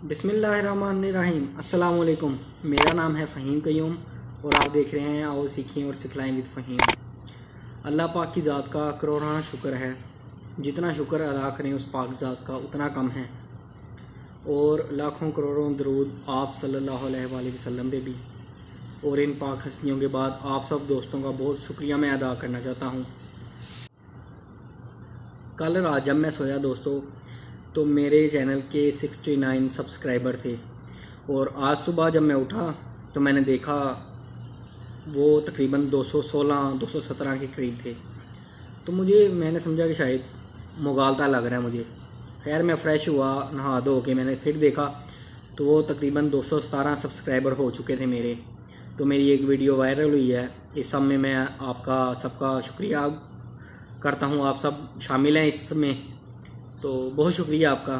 बिस्मिल्लाहिर्रहमानिर्रहीम। अस्सलाम वालेकुम। मेरा नाम है फ़हीम क़य्यूम और आप देख रहे हैं आओ सीखें और सिखलाएं विद फ़हीम। अल्लाह पाक की ज़ात का करोड़ां शुक्र है, जितना शुक्र अदा करें उस पाक ज़ात का उतना कम है। और लाखों करोड़ों दरूद आप सल्लल्लाहु अलैहि वसल्लम पे भी। और इन पाक हस्तियों के बाद आप सब दोस्तों का बहुत शुक्रिया मैं अदा करना चाहता हूँ। कल रात जब मैं सोया दोस्तों, तो मेरे चैनल के 69 सब्सक्राइबर थे और आज सुबह जब मैं उठा तो मैंने देखा वो तकरीबन 216-217 के करीब थे। तो मैंने समझा कि शायद मुगालता लग रहा है मुझे। खैर मैं फ़्रेश हुआ, नहा धो के मैंने फिर देखा तो वो तकरीबन 217 सब्सक्राइबर हो चुके थे मेरे। तो मेरी एक वीडियो वायरल हुई है। इस सब में मैं आपका सबका शुक्रिया करता हूँ, आप सब शामिल हैं इसमें, तो बहुत शुक्रिया आपका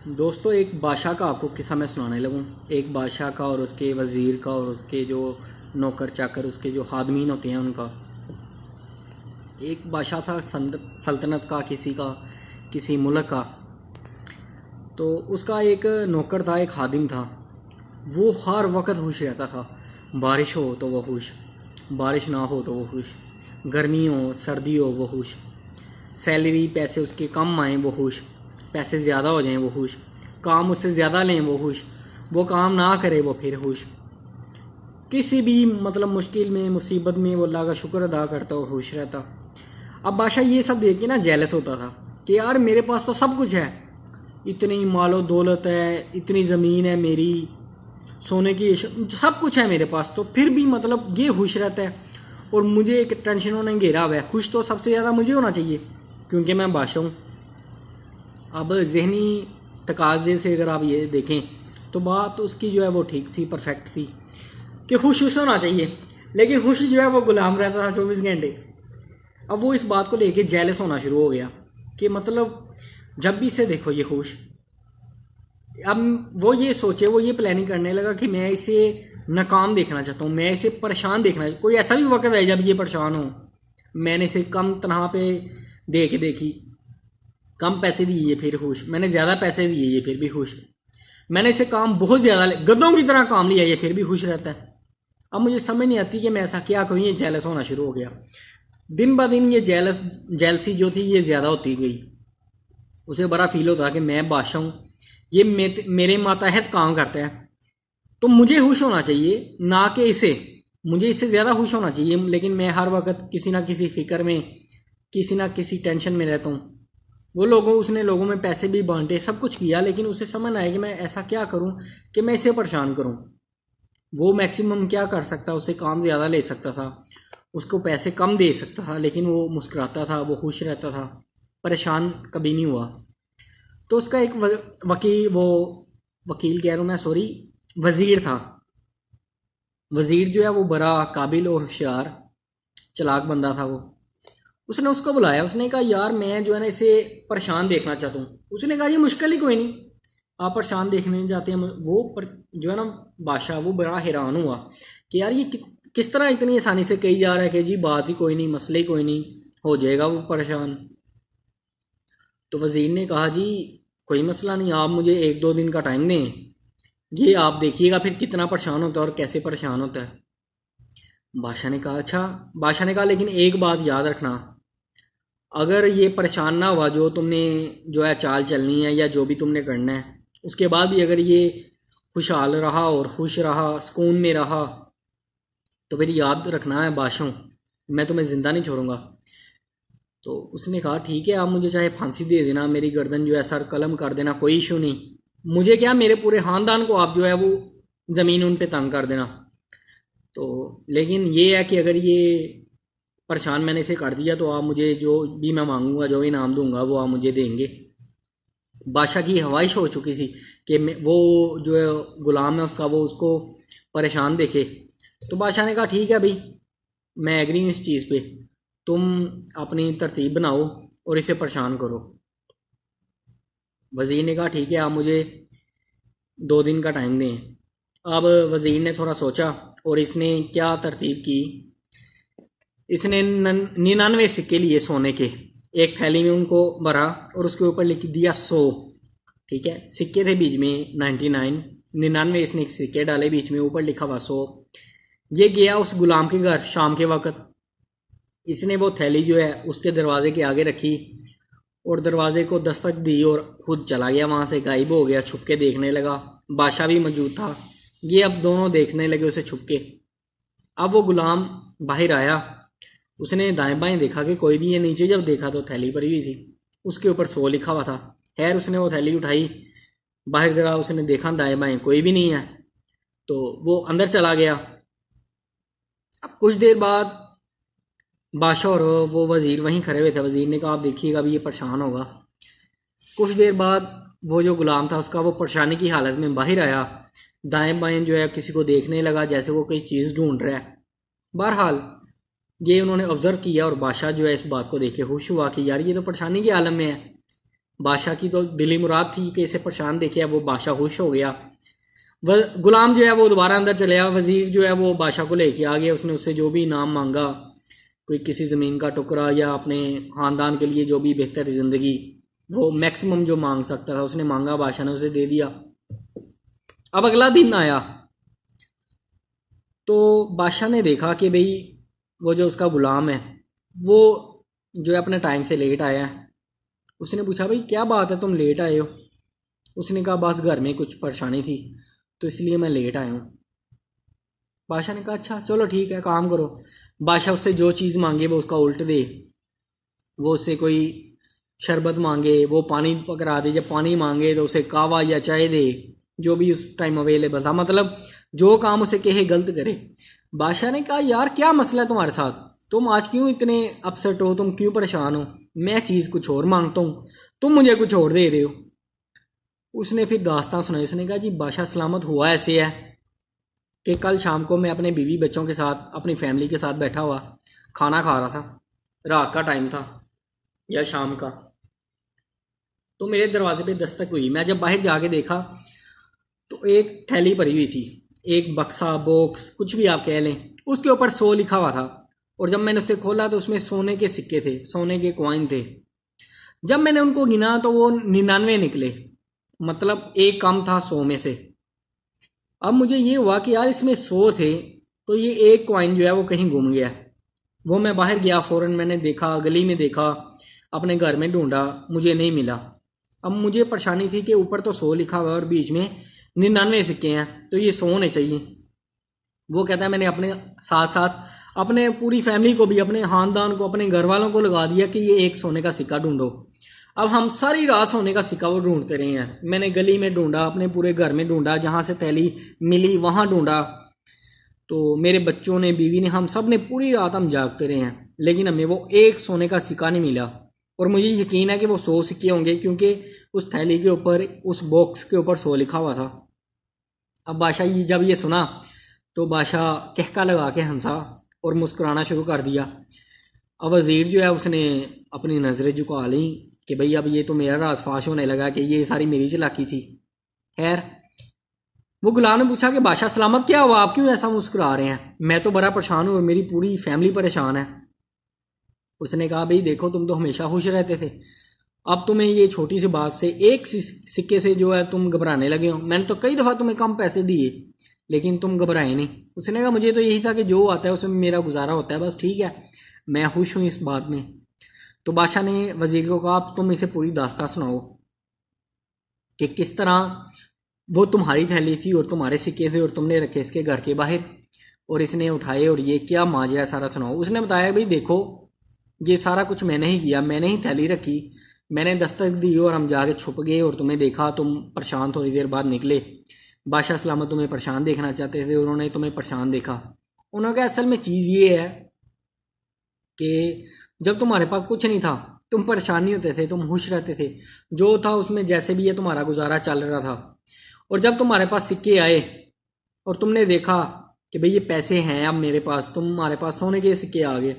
दोस्तों। एक बादशाह का आपको किस्सा मैं सुनाने लगूँ। एक बादशाह का और उसके वज़ीर का और उसके जो नौकर चाकर, उसके जो खादमीन होते हैं उनका। एक बादशाह था सल्तनत का, किसी मुल्क का। तो उसका एक नौकर था, एक खादिम था। वो हर वक्त खुश रहता था। बारिश हो तो वो खुश, बारिश ना हो तो वो खुश, गर्मी हो सर्दी हो वो खुश, सैलरी पैसे उसके कम आएँ वो खुश, पैसे ज़्यादा हो जाएं वो खुश, काम उससे ज़्यादा लें वो खुश, वो काम ना करे वो फिर खुश। किसी भी मतलब मुश्किल में मुसीबत में वो अल्लाह का शुक्र अदा करता और खुश रहता। अब बादशाह ये सब देख के ना जेलस होता था कि यार मेरे पास तो सब कुछ है, इतनी मालो दौलत है, इतनी ज़मीन है मेरी, सोने की सब कुछ है मेरे पास, तो फिर भी मतलब ये खुश रहता है और मुझे एक टेंशनों ने घेरा हुआ है। खुश तो सबसे ज़्यादा मुझे होना चाहिए क्योंकि मैं बादशाह हूँ। अब जहनी तकाजे से अगर आप ये देखें तो बात उसकी जो है वो ठीक थी, परफेक्ट थी कि खुश होना चाहिए, लेकिन खुश जो है वो गुलाम रहता था 24 घंटे। अब वो इस बात को लेके जेलस होना शुरू हो गया कि मतलब जब भी इसे देखो ये खुश। अब वो ये सोचे, वो ये प्लानिंग करने लगा कि मैं इसे नाकाम देखना चाहता हूँ, मैं इसे परेशान देखना। कोई ऐसा भी वक्त है जब ये परेशान हो। मैंने इसे कम तनहा पे दे के देखी, कम पैसे दिए ये फिर खुश, मैंने ज़्यादा पैसे दिए ये फिर भी खुश, मैंने इसे काम बहुत ज़्यादा गधों की तरह काम लिया ये फिर भी खुश रहता है। अब मुझे समझ नहीं आती कि मैं ऐसा क्या करूँ। ये जेलस होना शुरू हो गया। दिन ब दिन ये जेलसी जो थी ये ज़्यादा होती गई। उसे बड़ा फील होता कि मैं बादशाह हूँ, ये मेरे मातहत काम करता है, तो मुझे खुश होना चाहिए ना कि इसे। मुझे इससे ज़्यादा खुश होना चाहिए, लेकिन मैं हर वक्त किसी ना किसी फ़िक्र में, किसी ना किसी टेंशन में रहता हूँ। उसने लोगों में पैसे भी बांटे, सब कुछ किया, लेकिन उसे समझ आया कि मैं ऐसा क्या करूं कि मैं इसे परेशान करूं। वो मैक्सिमम क्या कर सकता, उसे काम ज़्यादा ले सकता था, उसको पैसे कम दे सकता था, लेकिन वो मुस्कुराता था, वो खुश रहता था, परेशान कभी नहीं हुआ। तो उसका एक वकील कह रहा हूँ मैं, सॉरी, वज़ीर था। वज़ीर जो है वो बड़ा काबिल और होशियार चालाक बंदा था। उसने उसको बुलाया, उसने कहा यार मैं जो है ना इसे परेशान देखना चाहता हूँ। उसने कहा ये मुश्किल ही कोई नहीं, आप परेशान देखने जाते हैं। जो है ना बादशाह वो बड़ा हैरान हुआ कि यार ये किस तरह इतनी आसानी से कही जा रहा है कि जी बात ही कोई नहीं, मसले ही कोई नहीं, हो जाएगा वो परेशान। तो वज़ीर ने कहा जी कोई मसला नहीं, आप मुझे 1-2 दिन का टाइम दें, ये आप देखिएगा फिर कितना परेशान होता है और कैसे परेशान होता है। बादशाह ने कहा अच्छा। बादशाह ने कहा लेकिन एक बात याद रखना, अगर ये परेशान ना हुआ जो तुमने जो है चाल चलनी है या जो भी तुमने करना है, उसके बाद भी अगर ये खुशहाल रहा और खुश रहा, सुकून में रहा, तो फिर याद रखना है बादशाह, मैं तुम्हें ज़िंदा नहीं छोड़ूंगा। तो उसने कहा ठीक है, आप मुझे चाहे फांसी दे देना, मेरी गर्दन जो है सर कलम कर देना, कोई इशू नहीं, मुझे क्या, मेरे पूरे ख़ानदान को आप जो है वो ज़मीन उन पे तंग कर देना। तो लेकिन ये है कि अगर ये परेशान मैंने इसे कर दिया तो आप मुझे जो भी मैं मांगूंगा, जो इनाम दूंगा वो आप मुझे देंगे। बादशाह की ख्वाहिश हो चुकी थी कि वो जो है गुलाम है उसका, वो उसको परेशान देखे। तो बादशाह ने कहा ठीक है भाई, मैं एग्री हूँ इस चीज़ पे, तुम अपनी तरतीब बनाओ और इसे परेशान करो। वज़ीर ने कहा ठीक है, आप मुझे 2 दिन का टाइम दें। अब वज़ीर ने थोड़ा सोचा और इसने क्या तरतीब की, इसने 99 सिक्के लिए सोने के, एक थैली में उनको भरा और उसके ऊपर लिख दिया 100। ठीक है, सिक्के थे बीच में 99, 99 इसने सिक्के डाले बीच में, ऊपर लिखा हुआ 100। ये गया उस गुलाम के घर शाम के वक्त, इसने वो थैली जो है उसके दरवाजे के आगे रखी और दरवाजे को दस्तक दी और खुद चला गया, वहाँ से गायब हो गया। छुप के देखने लगा, बादशाह भी मौजूद था। ये अब दोनों देखने लगे उसे छुप के। अब वो गुलाम बाहर आया, उसने दाएं बाएं देखा कि कोई भी है, नीचे जब देखा तो थैली पड़ी हुई थी, उसके ऊपर 100 लिखा हुआ था। खैर उसने वो थैली उठाई, बाहर ज़रा उसने देखा दाएं बाएं कोई भी नहीं है, तो वो अंदर चला गया। अब कुछ देर बाद बादशाह और वो वज़ीर वहीं खड़े हुए थे। वज़ीर ने कहा आप देखिएगा अभी ये परेशान होगा। कुछ देर बाद वो जो गुलाम था उसका वो परेशानी की हालत में बाहर आया, दाएं बाएं जो है किसी को देखने लगा जैसे वो कोई चीज़ ढूंढ रहा है। बहरहाल ये उन्होंने ऑब्जर्व किया और बादशाह जो है इस बात को देख के खुश हुआ कि यार ये तो परेशानी के आलम में है। बादशाह की तो दिली मुराद थी कि इसे परेशान देखे, वो बादशाह खुश हो गया। वह गुलाम जो है वो दोबारा अंदर चले गया। वज़ीर जो है वो बादशाह को लेके आ गया, उसने उससे जो भी इनाम मांगा, कोई किसी ज़मीन का टुकड़ा या अपने ख़ानदान के लिए जो भी बेहतर ज़िंदगी, वो मैक्सिमम जो मांग सकता था उसने मांगा, बादशाह ने उसे दे दिया। अब अगला दिन आया तो बादशाह ने देखा कि भाई वो जो उसका गुलाम है वो जो है अपने टाइम से लेट आया है। उसने पूछा भाई क्या बात है तुम लेट आए हो? उसने कहा बस घर में कुछ परेशानी थी तो इसलिए मैं लेट आया हूँ। बादशाह ने कहा अच्छा चलो ठीक है, काम करो। बादशाह उससे जो चीज़ मांगे वो उसका उल्ट दे। वो उससे कोई शरबत मांगे वो पानी पकड़ा दे, जब पानी मांगे तो उसे कहवा या चाय दे, जो भी उस टाइम अवेलेबल था, मतलब जो काम उसे कहे गलत करे। बादशाह ने कहा यार क्या मसला है तुम्हारे साथ, तुम आज क्यों इतने अपसेट हो, तुम क्यों परेशान हो? मैं चीज़ कुछ और मांगता हूँ, तुम मुझे कुछ और दे रहे हो। उसने फिर दास्तान सुनाई। उसने कहा जी बादशाह सलामत, हुआ ऐसे है कि कल शाम को मैं अपने बीवी बच्चों के साथ अपनी फैमिली के साथ बैठा हुआ खाना खा रहा था, रात का टाइम था या शाम का, तो मेरे दरवाजे पे दस्तक हुई। मैं जब बाहर जाके देखा तो एक थैली भरी हुई थी, एक बक्सा बॉक्स कुछ भी आप कह लें, उसके ऊपर 100 लिखा हुआ था। और जब मैंने उसे खोला तो उसमें सोने के सिक्के थे, सोने के कॉइन थे। जब मैंने उनको गिना तो वो 99 निकले, मतलब एक कम था 100 में से। अब मुझे ये हुआ कि यार इसमें 100 थे तो ये एक कॉइन जो है वो कहीं गुम गया। वो मैं बाहर गया, फ़ौरन मैंने देखा, गली में देखा, अपने घर में ढूंढा, मुझे नहीं मिला। अब मुझे परेशानी थी कि ऊपर तो 100 लिखा हुआ है और बीच में 99 सिक्के हैं, तो ये 100 होने चाहिए। वो कहता है मैंने अपने साथ साथ अपने पूरी फैमिली को भी, अपने ख़ानदान को, अपने घर वालों को लगा दिया कि ये एक सोने का सिक्का ढूंढो। अब हम सारी रात सोने का सिक्का वो ढूंढते रहे हैं। मैंने गली में ढूंढा, अपने पूरे घर में ढूंढा, जहाँ से थैली मिली वहाँ ढूंढा, तो मेरे बच्चों ने, बीवी ने, हम सब ने पूरी रात हम जागते रहे हैं, लेकिन हमें वो एक सोने का सिक्का नहीं मिला। और मुझे यकीन है कि वो 100 सिक्के होंगे, क्योंकि उस थैली के ऊपर, उस बॉक्स के ऊपर 100 लिखा हुआ था। अब बादशाह जब ये सुना तो बादशाह कहका लगा के हंसा और मुस्कुराना शुरू कर दिया। अब वज़ीर जो है उसने अपनी नज़रें झुका ली कि भाई अब ये तो मेरा राज फाश होने लगा कि ये सारी मेरी चालाकी थी। खैर वो गुलाम ने पूछा कि बादशाह सलामत, क्या हुआ, आप क्यों ऐसा मुस्कुरा रहे हैं? मैं तो बड़ा परेशान हूँ और मेरी पूरी फैमिली परेशान है। उसने कहा भाई देखो तुम तो हमेशा खुश रहते थे, अब तुम्हें ये छोटी सी बात से, एक सिक्के से जो है तुम घबराने लगे हो। मैंने तो कई दफ़ा तुम्हें कम पैसे दिए लेकिन तुम घबराए नहीं। उसने कहा मुझे तो यही था कि जो आता है उसमें मेरा गुजारा होता है, बस ठीक है, मैं खुश हूँ इस बात में। तो बादशाह ने वज़ीर को कहा तुम इसे पूरी दास्तां सुनाओ कि किस तरह वो तुम्हारी थैली थी और तुम्हारे सिक्के थे और तुमने रखे इसके घर के बाहर और इसने उठाए और ये क्या माजरा, सारा सुनाओ। उसने बताया भाई देखो ये सारा कुछ मैंने ही किया, मैंने ही थैली रखी, मैंने दस्तक दी और हम जाके छुप गए और तुम्हें देखा, तुम परेशान थोड़ी देर बाद निकले। बादशाह सलामत तुम्हें परेशान देखना चाहते थे, उन्होंने तुम्हें परेशान देखा। उन्होंने कहा असल में चीज़ ये है कि जब तुम्हारे पास कुछ नहीं था तुम परेशान नहीं होते थे, तुम खुश रहते थे, जो था उसमें जैसे भी ये तुम्हारा गुजारा चल रहा था। और जब तुम्हारे पास सिक्के आए और तुमने देखा कि भाई ये पैसे हैं अब मेरे पास, तुम्हारे पास सोने के सिक्के आ गए,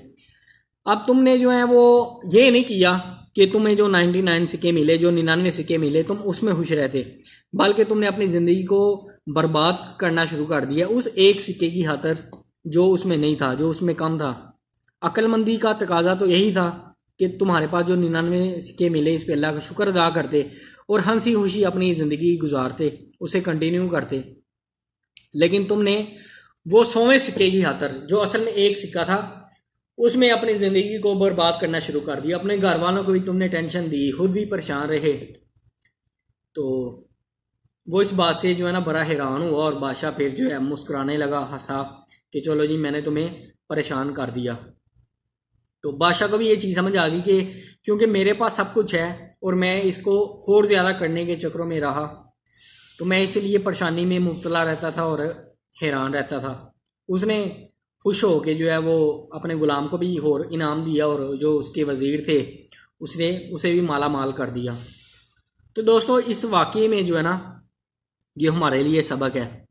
अब तुमने जो है वो ये नहीं किया कि तुम्हें जो 99 सिक्के मिले, जो 99 सिक्के मिले, तुम उसमें खुश रहते, बल्कि तुमने अपनी ज़िंदगी को बर्बाद करना शुरू कर दिया उस एक सिक्के की खातर जो उसमें नहीं था, जो उसमें कम था। अक्लमंदी का तकाजा तो यही था कि तुम्हारे पास जो 99 सिक्के मिले इस पे अल्लाह का शुक्र अदा करते और हंसी खुशी अपनी ज़िंदगी गुजारते, उसे कंटिन्यू करते। लेकिन तुमने वो 100वें सिक्के की खातर, जो असल में एक सिक्का था, उसमें अपनी ज़िंदगी को बर्बाद करना शुरू कर दिया। अपने घर वालों को भी तुमने टेंशन दी, खुद भी परेशान रहे। तो वो इस बात से जो है ना बड़ा हैरान हुआ और बादशाह फिर जो है मुस्कुराने लगा, हंसा कि चलो जी मैंने तुम्हें परेशान कर दिया। तो बादशाह को भी ये चीज़ समझ आ गई कि क्योंकि मेरे पास सब कुछ है और मैं इसको और ज़्यादा करने के चक्करों में रहा, तो मैं इसलिए परेशानी में मुब्तला रहता था और हैरान रहता था। उसने खुश हो के जो है वो अपने ग़ुलाम को भी और इनाम दिया और जो उसके वज़ीर थे उसने उसे भी माला माल कर दिया। तो दोस्तों इस वाक़ये में जो है ना ये हमारे लिए सबक है।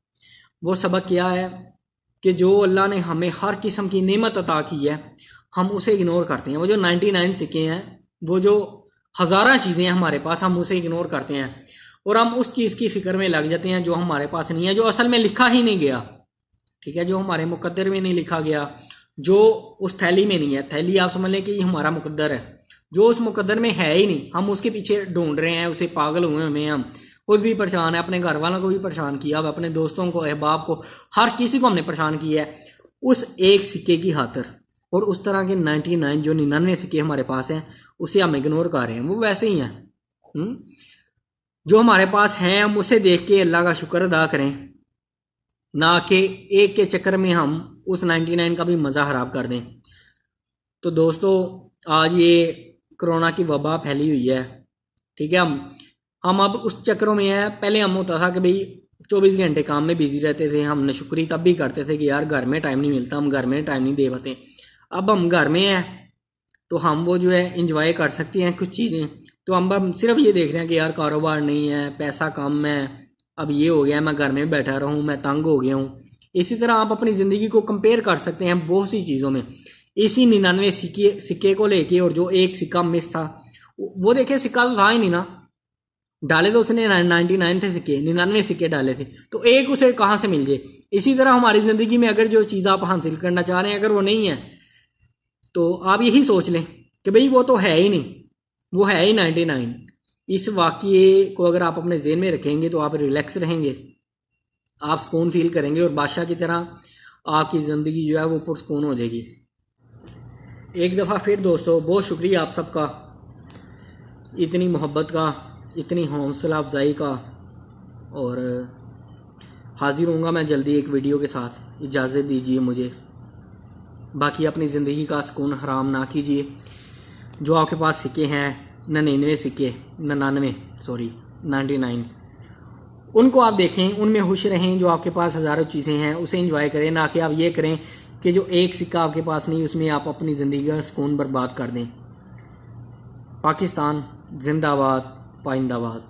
वो सबक क्या है कि जो अल्लाह ने हमें हर किस्म की नेमत अता की है, हम उसे इग्नोर करते हैं। वो जो 99 सिक्के हैं, वो जो हज़ारा चीज़ें हैं हमारे पास, हम उसे इग्नोर करते हैं और हम उस चीज़ की फ़िक्र में लग जाते हैं जो हमारे पास नहीं है, जो असल में लिखा ही नहीं गया। ठीक है, जो हमारे मुकद्दर में नहीं लिखा गया, जो उस थैली में नहीं है। थैली आप समझ लें कि ये हमारा मुकद्दर है, जो उस मुकद्दर में है ही नहीं, हम उसके पीछे ढूंढ रहे हैं, उसे पागल हुए हमें, हम खुद भी परेशान है, अपने घर वालों को भी परेशान किया, अपने दोस्तों को, अहबाब को, हर किसी को हमने परेशान किया है उस एक सिक्के की खातिर। और उस तरह के 99 जो 99 सिक्के हमारे पास हैं उसे हम इग्नोर कर रहे हैं। वो वैसे ही हैं। जो हमारे पास हैं हम उसे देख के अल्लाह का शुक्र अदा करें, ना कि एक के चक्कर में हम उस 99 का भी मज़ा खराब कर दें। तो दोस्तों आज ये कोरोना की वबा फैली हुई है। ठीक है, हम अब उस चक्करों में हैं। पहले हम होता था कि भाई 24 घंटे काम में बिजी रहते थे, हम नशुक्री तब भी करते थे कि यार घर में टाइम नहीं मिलता, हम घर में टाइम नहीं दे पाते। अब हम घर में हैं तो हम वो जो है इंजॉय कर सकते हैं कुछ चीज़ें। तो हम सिर्फ ये देख रहे हैं कि यार कारोबार नहीं है, पैसा कम है, अब ये हो गया, मैं घर में बैठा रहूँ, मैं तंग हो गया हूँ। इसी तरह आप अपनी ज़िंदगी को कंपेयर कर सकते हैं बहुत सी चीज़ों में। इसी 99 सिक्के को लेके और जो एक सिक्का मिस था, वो देखे सिक्का तो था ही नहीं ना, डाले तो उसने 99 थे सिक्के, 99 सिक्के डाले थे, तो एक उसे कहाँ से मिल जाए। इसी तरह हमारी ज़िंदगी में अगर जो चीज़ आप हासिल करना चाह रहे हैं अगर वो नहीं है तो आप यही सोच लें कि भाई वो तो है ही नहीं, वो है ही 99। इस वाक़ये को अगर आप अपने ज़हन में रखेंगे तो आप रिलैक्स रहेंगे, आप सुकून फील करेंगे और बादशाह की तरह आपकी ज़िंदगी जो है वो पुरसुकून हो जाएगी। एक दफ़ा फिर दोस्तों बहुत शुक्रिया आप सबका, इतनी मोहब्बत का, इतनी हौसला अफजाई का। और हाजिर होऊंगा मैं जल्दी एक वीडियो के साथ। इजाज़त दीजिए मुझे। बाकी अपनी ज़िंदगी का सुकून हराम ना कीजिए। जो आपके पास सिक्के हैं 99, उनको आप देखें, उनमें खुश रहें। जो आपके पास हज़ारों चीज़ें हैं उसे एंजॉय करें, ना कि आप ये करें कि जो एक सिक्का आपके पास नहीं उसमें आप अपनी ज़िंदगी का सुकून बर्बाद कर दें। पाकिस्तान जिंदाबाद, पाइंदाबाद।